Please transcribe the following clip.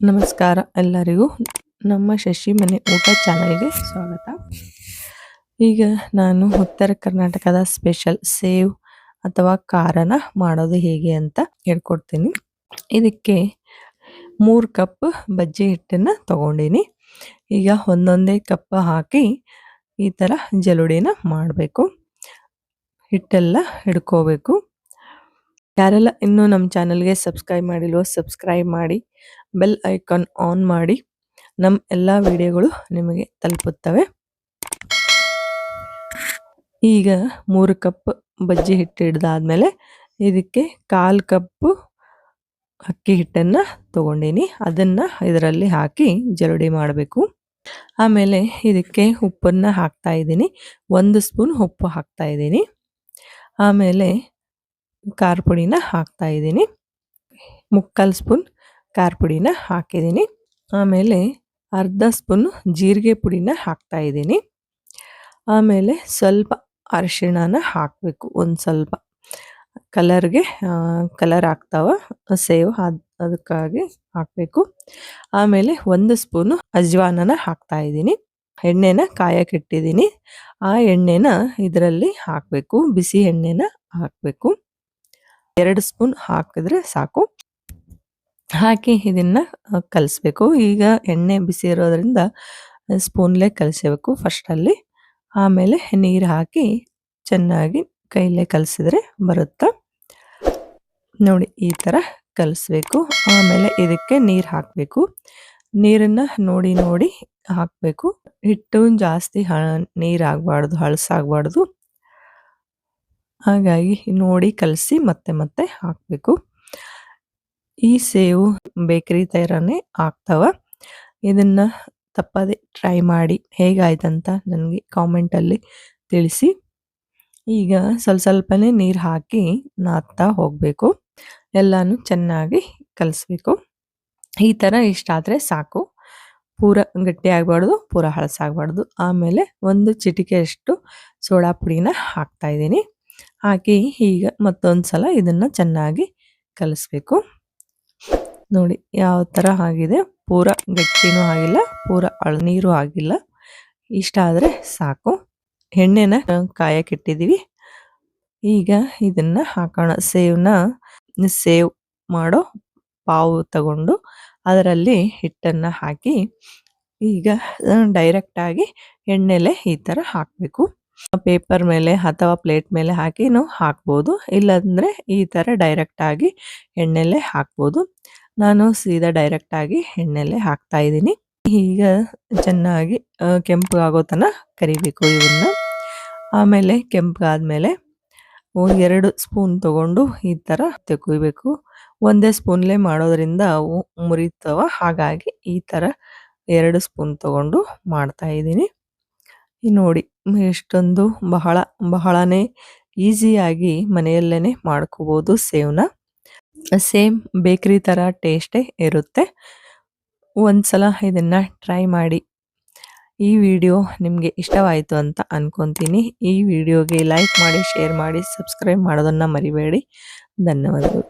ನಮಸ್ಕಾರ ಎಲ್ಲರಿಗೂ. ನಮ್ಮ ಶಶಿ ಮನೆ ಊಟ ಚಾನಲ್ಗೆ ಸ್ವಾಗತ. ಈಗ ನಾನು ಉತ್ತರ ಕರ್ನಾಟಕದ ಸ್ಪೆಷಲ್ ಸೇವ್ ಅಥವಾ ಖಾರನ ಮಾಡೋದು ಹೇಗೆ ಅಂತ ಹೇಳ್ಕೊಡ್ತೀನಿ. ಇದಕ್ಕೆ 3 ಕಪ್ ಬಜ್ಜಿ ಹಿಟ್ಟನ್ನು ತಗೊಂಡಿನಿ. ಈಗ ಒಂದೊಂದೇ ಕಪ್ ಹಾಕಿ ಈ ಥರ ಜಲುಡಿನ ಮಾಡಬೇಕು. ಹಿಟ್ಟೆಲ್ಲ ಹಿಡ್ಕೋಬೇಕು. ಯಾರೆಲ್ಲ ಇನ್ನೂ ನಮ್ಮ ಚಾನಲ್ಗೆ ಸಬ್ಸ್ಕ್ರೈಬ್ ಮಾಡಿಲ್ವೋ ಸಬ್ಸ್ಕ್ರೈಬ್ ಮಾಡಿ, ಬೆಲ್ ಐಕಾನ್ ಆನ್ ಮಾಡಿ. ನಮ್ಮ ಎಲ್ಲ ವಿಡಿಯೋಗಳು ನಿಮಗೆ ತಲುಪುತ್ತವೆ. ಈಗ 3 ಕಪ್ ಬಜ್ಜಿ ಹಿಟ್ಟು ಹಿಡ್ದಾದ್ಮೇಲೆ ಇದಕ್ಕೆ 1/4 ಕಪ್ ಅಕ್ಕಿ ಹಿಟ್ಟನ್ನು ತಗೊಂಡಿನಿ. ಅದನ್ನು ಇದರಲ್ಲಿ ಹಾಕಿ ಜಲುಡಿ ಮಾಡಬೇಕು. ಆಮೇಲೆ ಇದಕ್ಕೆ ಉಪ್ಪನ್ನು ಹಾಕ್ತಾ ಇದ್ದೀನಿ. 1 ಸ್ಪೂನ್ ಉಪ್ಪು ಹಾಕ್ತಾ ಇದ್ದೀನಿ. ಆಮೇಲೆ ಖಾರ ಪುಡಿನ ಹಾಕ್ತಾ ಇದ್ದೀನಿ. 3/4 ಸ್ಪೂನ್ ಖಾರ ಪುಡಿನ ಹಾಕಿದ್ದೀನಿ. ಆಮೇಲೆ ಅರ್ಧ ಸ್ಪೂನ್ ಜೀರಿಗೆ ಪುಡಿನ ಹಾಕ್ತಾ ಇದ್ದೀನಿ. ಆಮೇಲೆ ಸ್ವಲ್ಪ ಅರಿಶಿಣನ ಹಾಕಬೇಕು. ಒಂದು ಸ್ವಲ್ಪ ಕಲರ್ಗೆ ಕಲರ್ ಆಗ್ತಾವ ಸೇವ್ ಅದಕ್ಕಾಗಿ ಹಾಕಬೇಕು. ಆಮೇಲೆ 1 ಸ್ಪೂನು ಅಜ್ವಾನನ ಹಾಕ್ತಾ ಇದ್ದೀನಿ. ಎಣ್ಣೆನ ಕಾಯಕ್ಕಿಟ್ಟಿದ್ದೀನಿ. ಆ ಎಣ್ಣೆನ ಇದರಲ್ಲಿ ಹಾಕಬೇಕು. ಬಿಸಿ ಎಣ್ಣೆನ ಹಾಕಬೇಕು. 2 ಸ್ಪೂನ್ ಹಾಕಿದ್ರೆ ಸಾಕು. ಹಾಕಿ ಇದನ್ನು ಕಲಿಸ್ಬೇಕು. ಈಗ ಎಣ್ಣೆ ಬಿಸಿ ಇರೋದ್ರಿಂದ ಸ್ಪೂನ್ಲೇ ಕಲಿಸಬೇಕು ಫಸ್ಟಲ್ಲಿ. ಆಮೇಲೆ ನೀರು ಹಾಕಿ ಚೆನ್ನಾಗಿ ಕೈಲೇ ಕಲಿಸಿದ್ರೆ ಬರುತ್ತೆ ನೋಡಿ. ಈ ಥರ ಕಲಿಸ್ಬೇಕು. ಆಮೇಲೆ ಇದಕ್ಕೆ ನೀರು ಹಾಕಬೇಕು. ನೀರನ್ನು ನೋಡಿ ಹಾಕಬೇಕು. ಹಿಟ್ಟು ಜಾಸ್ತಿ ನೀರು ಆಗಬಾರ್ದು, ಹಳಸಾಗಬಾರ್ದು. ಹಾಗಾಗಿ ನೋಡಿ ಕಲಸಿ ಮತ್ತೆ ಹಾಕಬೇಕು. ಈ ಸೇವು ಬೇಕರಿ ಥರನೇ ಆಗ್ತಾವ. ಇದನ್ನು ತಪ್ಪದೆ ಟ್ರೈ ಮಾಡಿ. ಹೇಗಾಯ್ತಂತ ನನಗೆ ಕಾಮೆಂಟಲ್ಲಿ ತಿಳಿಸಿ. ಈಗ ಸ್ವಲ್ಪನೇ ನೀರು ಹಾಕಿ ನಾದ್ತಾ ಹೋಗಬೇಕು. ಎಲ್ಲನೂ ಚೆನ್ನಾಗಿ ಕಲಿಸ್ಬೇಕು. ಈ ಥರ ಇಷ್ಟಾದರೆ ಸಾಕು. ಪೂರ ಗಟ್ಟಿ ಆಗಬಾರ್ದು, ಪೂರ ಹಳಸಾಗಬಾರ್ದು. ಆಮೇಲೆ 1 ಚಿಟಿಕೆಯಷ್ಟು ಸೋಡಾ ಪುಡಿನ ಹಾಕ್ತಾ ಇದ್ದೀನಿ. ಹಾಕಿ ಈಗ ಮತ್ತೊಂದು ಸಲ ಇದನ್ನು ಚೆನ್ನಾಗಿ ಕಲಿಸ್ಬೇಕು. ನೋಡಿ ಯಾವ ಥರ ಆಗಿದೆ. ಪೂರ ಗಟ್ಟಿನೂ ಆಗಿಲ್ಲ, ಪೂರ ನೀರು ಆಗಿಲ್ಲ. ಇಷ್ಟ ಆದರೆ ಸಾಕು. ಎಣ್ಣೆನ ಕಾಯಕ್ಕಿಟ್ಟಿದ್ದೀವಿ. ಈಗ ಇದನ್ನು ಹಾಕೋಣ. ಸೇವ್ ಮಾಡೋ ಪಾವು ತಗೊಂಡು ಅದರಲ್ಲಿ ಹಿಟ್ಟನ್ನು ಹಾಕಿ ಈಗ ಡೈರೆಕ್ಟಾಗಿ ಎಣ್ಣೆಲೆ ಈ ಥರ ಹಾಕಬೇಕು. ಪೇಪರ್ ಮೇಲೆ ಅಥವಾ ಪ್ಲೇಟ್ ಮೇಲೆ ಹಾಕಿ ನಾವು ಹಾಕ್ಬೋದು. ಇಲ್ಲಾಂದರೆ ಈ ಥರ ಡೈರೆಕ್ಟಾಗಿ ಎಣ್ಣೆಲೆ ಹಾಕ್ಬೋದು. ನಾನು ಸೀದಾ ಡೈರೆಕ್ಟಾಗಿ ಎಣ್ಣೆಲೆ ಹಾಕ್ತಾ ಇದ್ದೀನಿ. ಈಗ ಚೆನ್ನಾಗಿ ಕೆಂಪಗಾಗೋ ತನಕ ಕರಿಬೇಕು ಇವನ್ನ. ಆಮೇಲೆ ಕೆಂಪಗಾದ್ಮೇಲೆ 2 ಸ್ಪೂನ್ ತಗೊಂಡು ಈ ಥರ ತೆಗಿಬೇಕು. ಒಂದೇ ಸ್ಪೂನ್ಲೇ ಮಾಡೋದ್ರಿಂದ ಅವು ಮುರಿತವ. ಹಾಗಾಗಿ ಈ ಥರ 2 ಸ್ಪೂನ್ ತಗೊಂಡು ಮಾಡ್ತಾ ಇದ್ದೀನಿ. ನೋಡಿ ಎಷ್ಟೊಂದು ಬಹಳನೇ ಈಸಿಯಾಗಿ ಮನೆಯಲ್ಲೇ ಮಾಡ್ಕೋಬೋದು ಸೇವ್ನ. ಸೇಮ್ ಬೇಕ್ರಿ ಥರ ಟೇಸ್ಟೇ ಇರುತ್ತೆ. ಒಂದ್ಸಲ ಇದನ್ನು ಟ್ರೈ ಮಾಡಿ. ಈ ವಿಡಿಯೋ ನಿಮಗೆ ಇಷ್ಟವಾಯಿತು ಅಂತ ಅನ್ಕೊತೀನಿ. ಈ ವಿಡಿಯೋಗೆ ಲೈಕ್ ಮಾಡಿ, ಶೇರ್ ಮಾಡಿ, ಸಬ್ಸ್ಕ್ರೈಬ್ ಮಾಡೋದನ್ನು ಮರಿಬೇಡಿ. ಧನ್ಯವಾದಗಳು.